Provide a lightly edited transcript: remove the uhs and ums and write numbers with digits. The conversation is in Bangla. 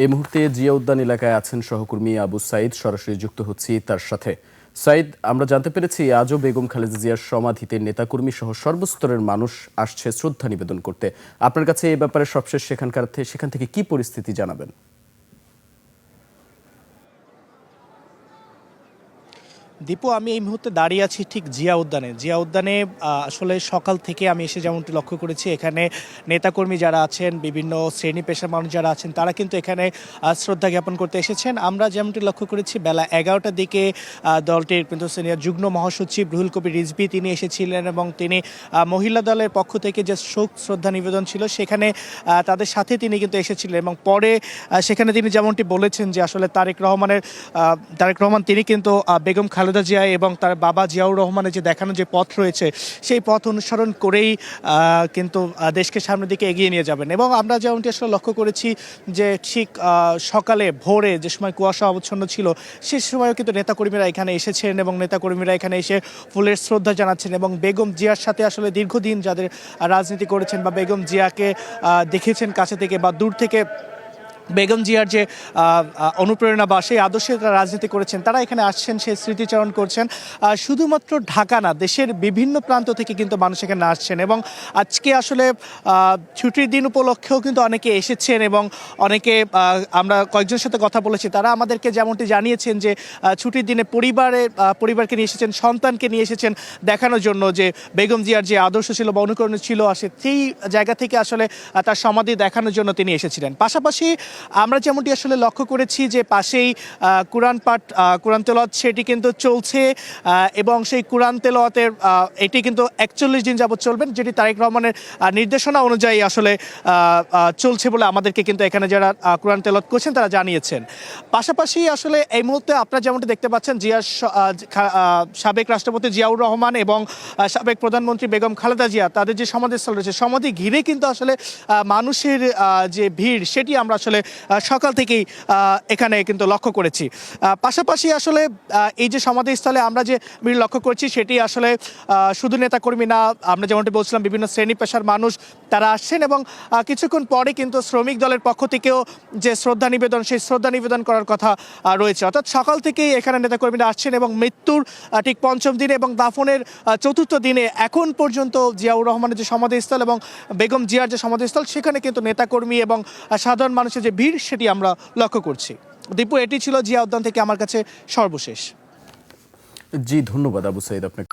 এই মুহূর্তে জিয়া উদ্যান এলাকায় আছেন সহকর্মী আবু সাইদ। সরাসরি যুক্ত হচ্ছি তার সাথে। সাইদ, আমরা জানতে পেরেছি আজও বেগম খালেদা জিয়ার সমাধিতে নেতাকর্মী সহ সর্বস্তরের মানুষ আসছে শ্রদ্ধা নিবেদন করতে। আপনার কাছে এই ব্যাপারে সবশেষ সেখান থেকে কি পরিস্থিতি জানাবেন? দীপু, আমি এই মুহূর্তে দাঁড়িয়ে আছি ঠিক জিয়া উদ্যানে। জিয়া উদ্যানে আসলে সকাল থেকে আমি এসে যেমনটি লক্ষ্য করেছি, এখানে নেতাকর্মী যারা আছেন, বিভিন্ন শ্রেণী পেশার মানুষ যারা আছেন, তারা কিন্তু এখানে শ্রদ্ধা জ্ঞাপন করতে এসেছেন। আমরা যেমনটি লক্ষ্য করেছি, বেলা 11টার দিকে দলটির কিন্তু সিনিয়র যুগ্ম মহাসচিব রুহুল কবির রিজভী তিনি এসেছিলেন এবং তিনি মহিলা দলের পক্ষ থেকে যে শোক শ্রদ্ধা নিবেদন ছিল সেখানে তাদের সাথে তিনি কিন্তু এসেছিলেন এবং পরে সেখানে তিনি যেমনটি বলেছেন যে আসলে তারেক রহমান তিনি কিন্তু বেগম খালেদা জিয়া এবং তার বাবা জিয়াউর রহমানের যে দেখানো যে পথ রয়েছে সেই পথ অনুসরণ করেই কিন্তু দেশকে সামনের দিকে এগিয়ে নিয়ে যাবেন। এবং আমরা যেমনটি আসলে লক্ষ্য করেছি যে ঠিক সকালে ভোরে যে সময় কুয়াশা আচ্ছন্ন ছিল সেই সময়ও কিন্তু নেতাকর্মীরা এখানে এসেছেন এবং নেতাকর্মীরা এখানে এসে ফুলের শ্রদ্ধা জানাচ্ছেন এবং বেগম জিয়ার সাথে আসলে দীর্ঘদিন যাদের রাজনীতি করেছেন বা বেগম জিয়াকে দেখেছেন কাছে থেকে বা দূর থেকে, বেগম জিয়ার যে অনুপ্রেরণা বা সেই আদর্শে তারা রাজনীতি করেছেন, তারা এখানে আসছেন, সেই স্মৃতিচারণ করছেন। শুধুমাত্র ঢাকা না, দেশের বিভিন্ন প্রান্ত থেকে কিন্তু মানুষ এখানে আসছেন এবং আজকে আসলে ছুটির দিন উপলক্ষেও কিন্তু অনেকে এসেছেন এবং অনেকে আমরা কয়েকজনের সাথে কথা বলেছি, তারা আমাদেরকে যেমনটি জানিয়েছেন যে ছুটির দিনে পরিবারকে নিয়ে এসেছেন, সন্তানকে নিয়ে এসেছেন দেখানোর জন্য যে বেগম জিয়ার যে আদর্শ ছিল বা অনুকরণ ছিল সেই জায়গা থেকে আসলে তার সমাধি দেখানোর জন্য তিনি এসেছিলেন। পাশাপাশি আমরা যেমনটি আসলে লক্ষ্য করেছি যে পাশেই কোরআন তেলাওয়াত সেটি কিন্তু চলছে এবং সেই কোরআন তেলাওয়াতের এটি কিন্তু 41 দিন যাবত চলবেন, যেটি তারেক রহমানের নির্দেশনা অনুযায়ী আসলে চলছে বলে আমাদেরকে কিন্তু এখানে যারা কোরআন তেলাওয়াত করছেন তারা জানিয়েছেন। পাশাপাশি আসলে এই মুহূর্তে আপনারা যেমনটি দেখতে পাচ্ছেন, সাবেক রাষ্ট্রপতি জিয়াউর রহমান এবং সাবেক প্রধানমন্ত্রী বেগম খালেদা জিয়া তাদের যে সমাধিস্থল রয়েছে, সমাধি ঘিরে কিন্তু আসলে মানুষের যে ভিড় সেটি আমরা আসলে সকাল থেকেই এখানে কিন্তু লক্ষ্য করেছি। পাশাপাশি আসলে এই যে সমাধিস্থলে আমরা যে ভিড় লক্ষ্য করছি সেটি আসলে শুধু নেতাকর্মী না, আমরা যেমনটি বলছিলাম বিভিন্ন শ্রেণী পেশার মানুষ তারা আসছেন এবং কিছুক্ষণ পরে কিন্তু শ্রমিক দলের পক্ষ থেকেও যে শ্রদ্ধা নিবেদন সেই শ্রদ্ধা নিবেদন করার কথা রয়েছে। অর্থাৎ সকাল থেকেই এখানে নেতাকর্মীরা আসছেন এবং মৃত্যুর ঠিক 5ম দিনে এবং দাফনের 4র্থ দিনে এখন পর্যন্ত জিয়াউর রহমানের যে সমাধিস্থল এবং বেগম জিয়ার যে সমাধিস্থল সেখানে কিন্তু নেতাকর্মী এবং সাধারণ মানুষের যে ভিড় সেটি আমরা লক্ষ্য করছি। দীপু, এটি ছিল জিয়া উদ্যান থেকে আমার কাছে সর্বশেষ। জি, ধন্যবাদ আবু সাইদ আপনাকে।